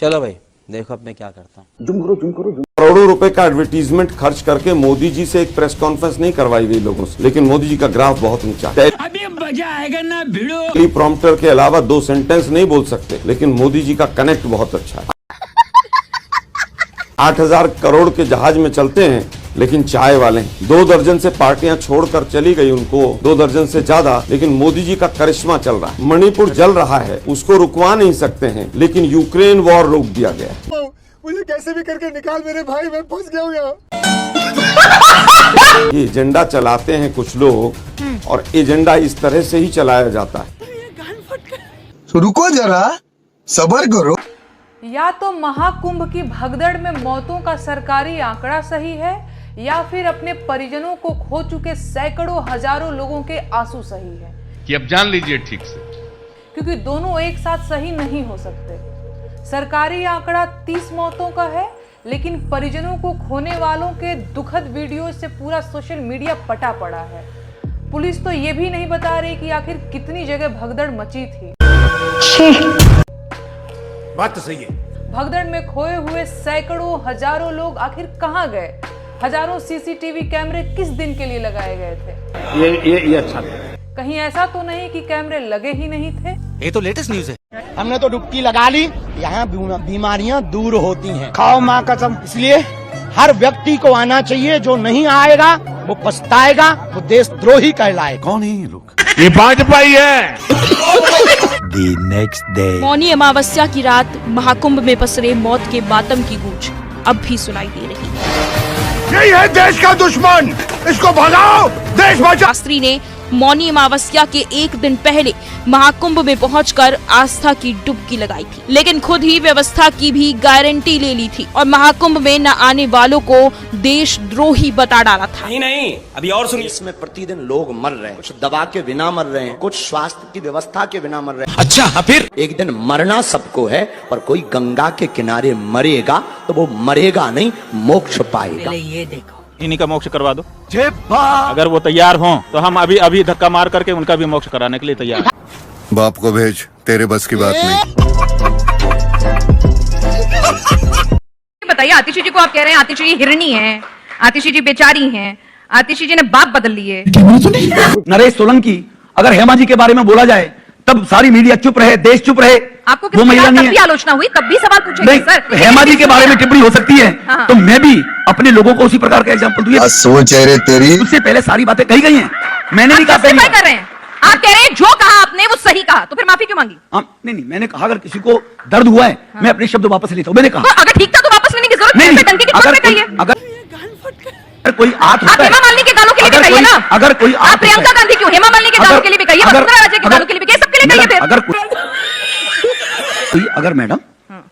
चलो भाई देखो अब मैं क्या करता हूँ। जुम करो। करोड़ों रुपए का एडवर्टीजमेंट खर्च करके मोदी जी से एक प्रेस कॉन्फ्रेंस नहीं करवाई गई लोगों से, लेकिन मोदी जी का ग्राफ बहुत ऊंचा है। अभी मजा आएगा ना भिड़ो। टेलीप्रॉम्प्टर के अलावा 2 सेंटेंस नहीं बोल सकते, लेकिन मोदी जी का कनेक्ट बहुत अच्छा है। 8,000 करोड़ के जहाज में चलते हैं, लेकिन चाय वाले 2 दर्जन से पार्टियां छोड़कर चली गई उनको, 2 दर्जन से ज्यादा, लेकिन मोदी जी का करिश्मा चल रहा है। मणिपुर जल रहा है, उसको रुकवा नहीं सकते हैं, लेकिन यूक्रेन वॉर रोक दिया गया। मुझे कैसे भी करके निकाल मेरे भाई, मैं फंस गया हूँ यहाँ। ये एजेंडा चलाते हैं कुछ लोग, और एजेंडा इस तरह से ही चलाया जाता है। तो रुको जरा, सब्र करो। या तो महाकुंभ की भगदड़ में मौतों का सरकारी आंकड़ा सही है, या फिर अपने परिजनों को खो चुके सैकड़ों हजारों लोगों के आंसू सही है। कि अब जान लीजिए ठीक से, क्योंकि दोनों एक साथ सही नहीं हो सकते। सरकारी आंकड़ा 30 मौतों का है, लेकिन परिजनों को खोने वालों के दुखद वीडियो से पूरा सोशल मीडिया पटा पड़ा है। पुलिस तो ये भी नहीं बता रही कि आखिर कितनी जगह भगदड़ मची थी। बात तो सही है। भगदड़ में खोए हुए सैकड़ों हजारों लोग आखिर कहां गए? हजारों सीसीटीवी कैमरे किस दिन के लिए लगाए गए थे? ये अच्छा है। कहीं ऐसा तो नहीं कि कैमरे लगे ही नहीं थे? ये तो लेटेस्ट न्यूज है। हमने तो डुबकी लगा ली, यहाँ बीमारियाँ दूर होती हैं। खाओ माँ कसम। इसलिए हर व्यक्ति को आना चाहिए, जो नहीं आएगा वो पछताएगा, वो देशद्रोही कहलाएगा। कौन है ये लोग? ये भाजपाई है। The next day. Mauni Amavasya की रात महाकुंभ में पसरे मौत के मातम की गूंज अब भी सुनाई दे रही है। यही है देश का दुश्मन, इसको भगाओ, देश बचाओ। शास्त्री ने मौनी अमावस्या के एक दिन पहले महाकुंभ में पहुंचकर आस्था की डुबकी लगाई थी, लेकिन खुद ही व्यवस्था की भी गारंटी ले ली थी और महाकुंभ में न आने वालों को देशद्रोही बता डाला था। नहीं, अभी और सुनिए। इसमें प्रतिदिन लोग मर रहे हैं, कुछ दवा के बिना मर रहे हैं, कुछ स्वास्थ्य की व्यवस्था के बिना मर रहे हैं। अच्छा फिर एक दिन मरना सबको है, पर कोई गंगा के किनारे मरेगा तो वो मरेगा नहीं, मोक्ष पाएगा। ये देखो, इन्हीं का मोक्ष करवा दो। अगर वो तैयार हों तो हम अभी धक्का मार करके उनका भी मोक्ष कराने के लिए तैयार हैं। बाप को भेज, तेरे बस की बात नहीं। बताइए, आतिशी जी को आप कह रहे हैं आतिशी जी हिरणी है, आतिशी जी बेचारी हैं, आतिशी जी ने बाप बदल लिए। नरेश सोलंकी, अगर हेमा जी के बारे में बोला जाए तब सारी मीडिया चुप रहे, देश चुप रहे। आपको किसी तब भी आलोचना हुई, तब भी सवाल पूछेंगे सर। हेमा जी के बारे में टिप्पणी हो सकती है, तो मैं भी अपने लोगों को उसी प्रकार का एग्जाम्पल दूं। सोच है रे तेरी। उससे पहले सारी बातें कही गई हैं, मैंने नहीं कहा। कर रहे हैं आप, कह रहे हैं जो कहा आपने वो सही कहा, तो फिर माफी क्यों मांगी? नहीं, मैंने कहा अगर किसी को दर्द हुआ है, मैं अपने शब्द वापस लेता हूँ। मैंने कहा तो अगर ठीक था तो वापस लेने की जरूरत नहीं, अगर कोई आप हेमा मालिनी के गालों के लिए भी कहिए ना। अगर कोई आप प्रियंका गांधी क्यों, हेमा मालिनी के गालों के लिए भी कहिए, वसुंधरा राजे के गालों के लिए भी कहिए, सबके लिए कहिए। अगर मैडम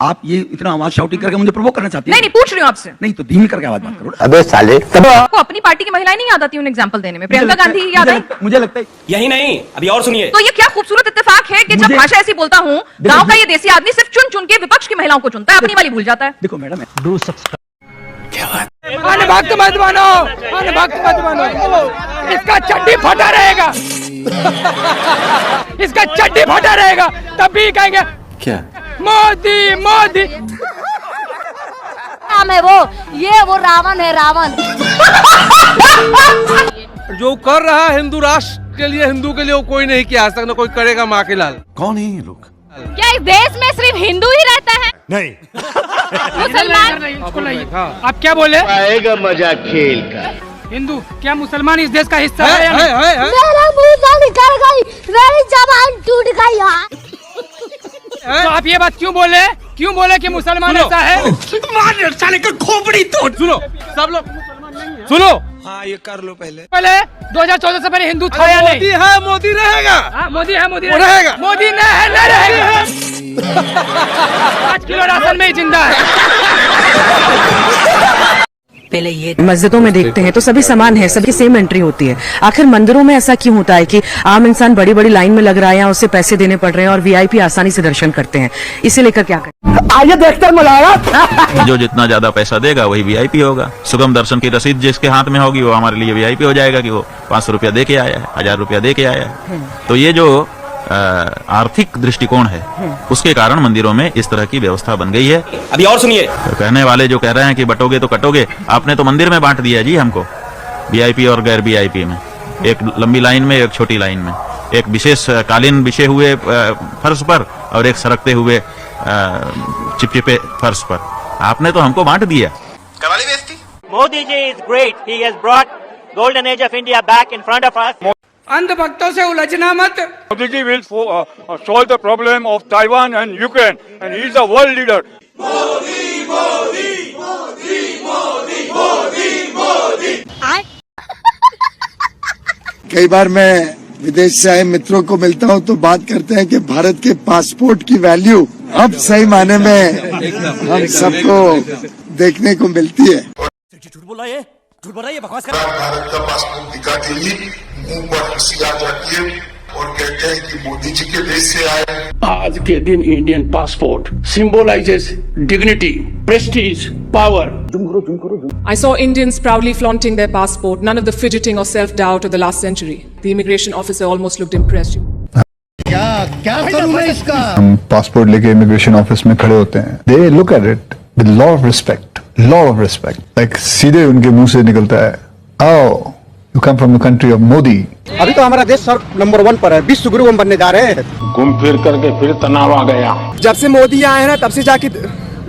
आप ये इतना आवाज शाउटिंग करके मुझे प्रोवोक करना चाहती हैं? नहीं, पूछ रही हूँ आपसे। नहीं तो धीमी करके आवाज बात करो। अबे साले, आपको अपनी पार्टी की महिलाएं नहीं याद आती उन एग्जांपल देने में? प्रियंका गांधी याद आई? मुझे लगता है यही नहीं, अभी और सुनिए। तो ये क्या खूबसूरत इत्तेफाक है कि जब भाषा ऐसी बोलता हूँ, गांव का ये देसी आदमी सिर्फ चुन चुन के विपक्ष की महिलाओं को चुनता है, अपनी वाली भूल जाता है। देखो मैडम, भक्त मत बनो, इसका चड्डी फटा रहेगा, इसका चड्डी फटा रहेगा, तब भी कहेंगे क्या मोदी मोदी। नाम है वो रावण है, रावण। जो कर रहा है हिंदू राष्ट्र के लिए, हिंदू के लिए, वो कोई नहीं किया आज तक, न कोई करेगा। माँ के लाल। कौन है ये लोग? क्या इस देश में सिर्फ हिंदू ही रहता है? नहीं, मुसलमान। आप क्या बोले? आएगा मजा खेल का। हिंदू क्या मुसलमान इस देश का हिस्सा है? मेरा मुंह निकल गई, मेरी जबान टूट गई यार। तो आप ये बात क्यों बोले कि मुसलमान ऐसा है? साले का खोपड़ी तोड़। सुनो सब लोग, सुनो। हाँ ये कर लो पहले 2014 से पहले हिंदू था या नहीं? मोदी है, मोदी रहेगा। मोदी है, मोदी रहेगा। मोदी नहीं रहेगा। 5 किलो राशन में ही जिंदा है। पहले ये मस्जिदों में देखते हैं तो सभी समान है, सबकी सेम एंट्री होती है। आखिर मंदिरों में ऐसा क्यों होता है कि आम इंसान बड़ी बड़ी लाइन में लग रहा है या उससे पैसे देने पड़ रहे हैं और वीआईपी आसानी से दर्शन करते हैं? इसे लेकर क्या करें? आइए देखते मजा। जो जितना ज्यादा पैसा देगा वही वीआईपी होगा। सुगम दर्शन की रसीद जिसके हाथ में होगी वो हमारे लिए वीआईपी हो जाएगा कि वो 500 रुपया दे के आया है, 1000 रुपया दे के आया है। तो ये जो आर्थिक दृष्टिकोण है, उसके कारण मंदिरों में इस तरह की व्यवस्था बन गई है। अभी और सुनिए, तो कहने वाले जो कह रहे हैं कि बटोगे तो कटोगे, आपने तो मंदिर में बांट दिया जी हमको, वीआईपी और गैर वीआईपी में, एक लंबी लाइन में, एक छोटी लाइन में, एक विशेष कालीन बिछे हुए फर्श पर और एक सरकते हुए चिपचिपे फर्श पर, आपने तो हमको बांट दिया। करवाली बेइज्जती। Modi ji is great, he has brought golden age of India back in front of us. अंधभक्तों से उलझना मत। Modi ji will solve the problem of Taiwan and Ukraine, and he is a world leader. कई बार मैं विदेश से आए मित्रों को मिलता हूं तो बात करते हैं कि भारत के पासपोर्ट की वैल्यू अब सही मायने में हम सबको देखने को मिलती है। झूठ बोल रहा है, झूठ बोल रहा है, बकवास कर। भारत का पासपोर्ट दिखाते ही मुंह पर हंसी आ जाती है और कहते हैं कि मोदी जी के देश से आए। आज के दिन Indian passport symbolizes dignity, prestige, power. I saw Indians proudly flaunting their passport, none of the fidgeting or self-doubt of the last century. The immigration officer almost looked impressed. क्या करूं मैं इसका? हम पासपोर्ट लेके इमिग्रेशन ऑफिस में खड़े होते हैं, they look at it with lot of respect, like सीधे उनके मुंह से निकलता है, आओ you come from the country of Modi. अभी तो हमारा देश सर नंबर 1 पर है, विश्व गुरु हम बनने जा रहे हैं। घूम फिर करके फिर तनाव आ गया। जब से मोदी आए हैं ना, तब से जाके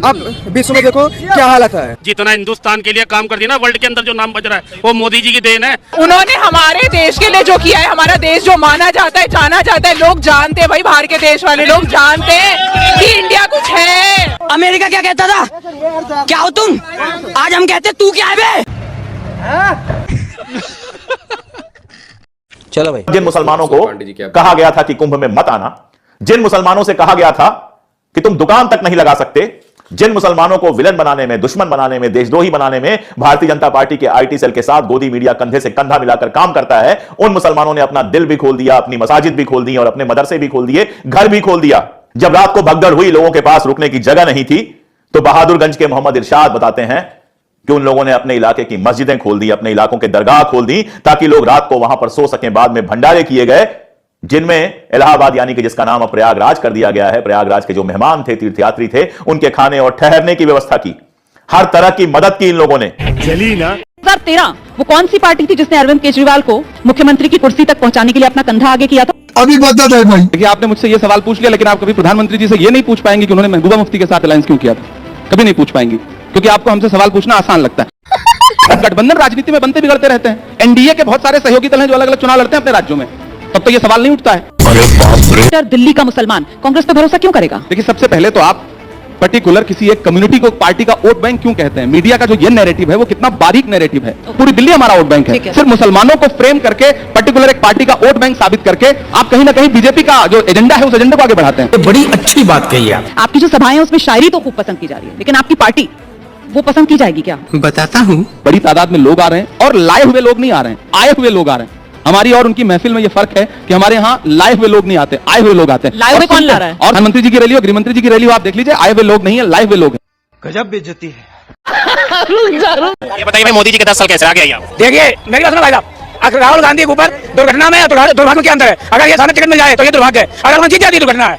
अब विश्व में देखो क्या हालत है। जितना हिंदुस्तान के लिए काम कर दिया ना, वर्ल्ड के अंदर जो नाम बज रहा है वो मोदी जी की देन है। उन्होंने हमारे देश के लिए जो किया है, हमारा देश जो माना जाता है, जाना जाता है, लोग जानते हैं भाई, बाहर के देश वाले लोग जानते हैं कि इंडिया कुछ है। अमेरिका क्या कहता था, क्या हो तुम, आज हम कहते तू क्या है बे। चलो भाई। जिन मुसलमानों को कहा गया था कि कुंभ में मत आना, जिन मुसलमानों से कहा गया था कि तुम दुकान तक नहीं लगा सकते, जिन मुसलमानों को विलन बनाने में, दुश्मन बनाने में, देशद्रोही बनाने में भारतीय जनता पार्टी के आईटी सेल के साथ गोदी मीडिया कंधे से कंधा मिलाकर काम करता है, उन मुसलमानों ने अपना दिल भी खोल दिया, अपनी मसाजिद भी खोल दी और अपने मदरसे भी खोल दिए, घर भी खोल दिया। जब रात को भगदड़ हुई, लोगों के पास रुकने की जगह नहीं थी, तो बहादुरगंज के मोहम्मद इरशाद बताते हैं कि उन लोगों ने अपने इलाके की मस्जिदें खोल दी, अपने इलाकों के दरगाह खोल दी, ताकि लोग रात को वहां पर सो सकें। बाद में भंडारे किए गए, जिनमें इलाहाबाद यानी कि जिसका नाम अब प्रयागराज कर दिया गया है, प्रयागराज के जो मेहमान थे, तीर्थयात्री थे, उनके खाने और ठहरने की व्यवस्था की, हर तरह की मदद की इन लोगों ने। चली ना 2013 वो कौन सी पार्टी थी जिसने अरविंद केजरीवाल को मुख्यमंत्री की कुर्सी तक पहुंचाने के लिए अपना कंधा आगे किया था? अभी बता दे भाई। देखिए, आपने मुझसे ये सवाल पूछ लिया, लेकिन आप कभी प्रधानमंत्री जी से ये नहीं पूछ पाएंगे कि उन्होंने महबूबा मुफ्ती के साथ अलायंस क्यों किया था। कभी नहीं पूछ पाएंगे, क्योंकि आपको हमसे सवाल पूछना आसान लगता है। गठबंधन राजनीति में बनते बिगड़ते रहते हैं। एनडीए के बहुत सारे सहयोगी दल हैं जो अलग अलग चुनाव लड़ते हैं अपने राज्यों में, तब तो ये सवाल नहीं उठता है। दिल्ली का मुसलमान कांग्रेस पे भरोसा क्यों करेगा? देखिए, सबसे पहले तो आप पर्टिकुलर किसी एक कम्युनिटी को पार्टी का वोट बैंक क्यों कहते हैं? मीडिया का जो ये नैरेटिव है वो कितना बारीक नैरेटिव है। पूरी दिल्ली हमारा वोट बैंक है। सिर्फ मुसलमानों को फ्रेम करके पर्टिकुलर एक पार्टी का वोट बैंक साबित करके आप कहीं ना कहीं बीजेपी का जो एजेंडा है उस एजेंडा को आगे बढ़ाते हैं। बड़ी अच्छी बात कही है। आपकी जो सभाएं हैं उसमें शायरी तो खूब पसंद की जा रही है, लेकिन आपकी पार्टी वो पसंद की जाएगी क्या? बताता हूँ। बड़ी तादाद में लोग आ रहे हैं और लाए हुए लोग नहीं आ रहे हैं, आए हुए लोग आ रहे हैं। हमारी और उनकी महफिल में ये फर्क है कि हमारे यहाँ लाए हुए लोग नहीं आते, आए हुए लोग आते हैं। लाए हुए कौन ला रहा है? और प्रधानमंत्री जी की रैली और गृहमंत्री जी की रैली आप देख लीजिए, आए हुए लोग नहीं है, लाए हुए लोग हैं। गजब बेइज्जती है। ये बताइए भाई, मोदी जी के 10 साल कैसे आ गया? देखिए मेरी बात सुनो भाई साहब, अगर राहुल गांधी के ऊपर दुर्घटना में तो दुर्भाग्य के अंदर है, अगर ये सामने टिकट मिल जाए तो ये दुर्भाग्य है, अगर वो जीत जाती दुर्घटना है।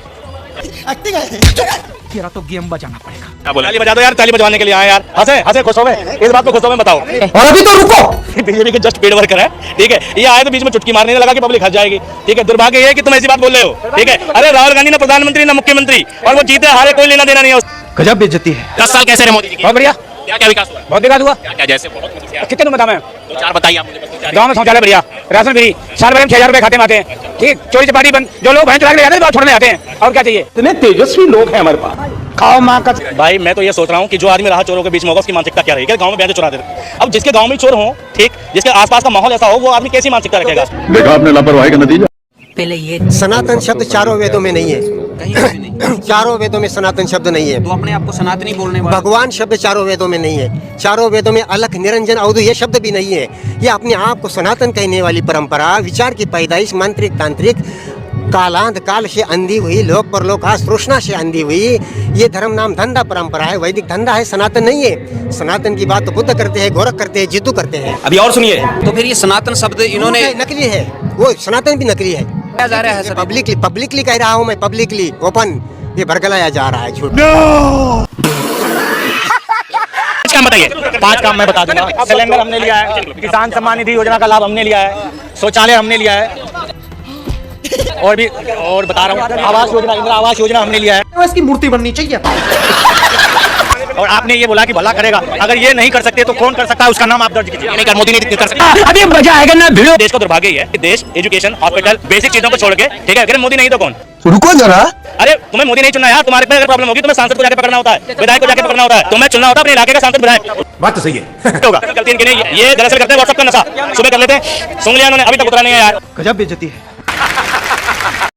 तेरा तो गेम बजाना पड़ेगा। ताली बजा दो यार, ताली बजवाने के लिए आए यार, हंसे हंसे खुश हो गए, इस बात को खुश हो गए बताओ। और अभी तो रुको, बीजेपी के जस्ट पेड वर्कर है, ठीक है, ये आए तो बीच में चुटकी मारने लगा कि पब्लिक हंस जाएगी, ठीक है। दुर्भाग्य ये है कि तुम ऐसी बात बोल रहे हो, ठीक है। अरे राहुल गांधी ना प्रधानमंत्री ना मुख्यमंत्री, और वो जीते हारे कोई लेना देना नहीं है। गजब बेइज्जती है। 10 साल कैसे रहे मोदी जी की? बहुत बढ़िया। क्या क्या विकास हुआ? बहुत विकास हुआ। क्या क्या जैसे बहुत कितने तुम बताओ? 2-4 बताइए आप मुझे। गाँव में शौचालय बढ़िया, राशन फ्री, साल भर में 6,000 रुपए खाते में आते हैं, ठीक। चोरी चपाटी बंद, जो लोग भैंस चुरा के ले जाते हैं छोड़ने आते हैं, और क्या चाहिए? इतने तेजस्वी लोग हैं हमारे पास। खाओ माँ का भाई मैं तो ये सोच रहा हूँ कि जो आदमी रहा चोरों के बीच में होगा, उसकी मानसिकता क्या रहेगी? गांव में भैंस चुरा देते, अब जिसके गांव में चोर हो, ठीक, जिसके आसपास का माहौल ऐसा हो, वो आदमी कैसी मानसिकता रखेगा? देखा आपने लापरवाही का नतीजा। पहले ये सनातन शब्द चारों वेदों में नहीं है, कहीं भी नहीं। चारों वेदों में सनातन शब्द नहीं है। तो अपने आप को सनातनी बोलने वाला भगवान शब्द चारों वेदों में नहीं है, चारों वेदों में अलख निरंजन अवधु ये शब्द भी नहीं है। ये अपने आप को सनातन कहने वाली परंपरा, विचार की पैदाइश मांत्रिक तांत्रिक कालांत काल से अंधी हुई, लोक परलोक तृष्णा से अंधी हुई, ये धर्म नाम धंधा परंपरा है, वैदिक धंधा है, सनातन नहीं है। सनातन की बात तो बुद्ध करते हैं, गोरख करते हैं, जिद्दू करते हैं। अभी और सुनिए। तो फिर ये सनातन शब्द इन्होंने नकली है, वो सनातन भी नकली है। जा रहा है सर। पब्लिकली कह रहा हूँ मैं, पब्लिकली ओपन ये बरगलाया जा रहा है झूठ। काम बताइए। 5 काम मैं बता दूंगा। सिलेंडर हमने लिया है, किसान सम्मान निधि योजना का लाभ हमने लिया है, शौचालय हमने लिया है, और बता रहा हूँ आवास योजना, इंदिरा आवास योजना हमने लिया है। इसकी मूर्ति बननी चाहिए। और आपने ये बोला कि भला करेगा, अगर ये नहीं कर सकते तो कौन कर सकता है, उसका नाम आप दर्ज कीजिए। नहीं कर, मोदी नहीं कर सकता। अभी मजा आएगा ना भिड़ो। देश का दुर्भाग्य है कि देश एजुकेशन, हॉस्पिटल, बेसिक चीजों को छोड़ के, ठीक है, अगर मोदी नहीं तो कौन? रुको जरा, अरे तुम्हें मोदी नहीं चुनना यार, तुम्हारे पे अगर प्रॉब्लम होगी तुम्हें सांसद को जाके पकड़ना होता है, विधायक को जाके पकड़ना होता है, तुम्हें चुनना होता है अपने इलाके का सांसद विधायक। बात तो सही है। होगा गलती इनकी नहीं, ये दरअसल करते हैं व्हाट्सएप का नशा। सुबह कर लेते हैं, सुन लिया उन्होंने, अभी तक उतरा नहीं है यार। गजब बेइज्जती है।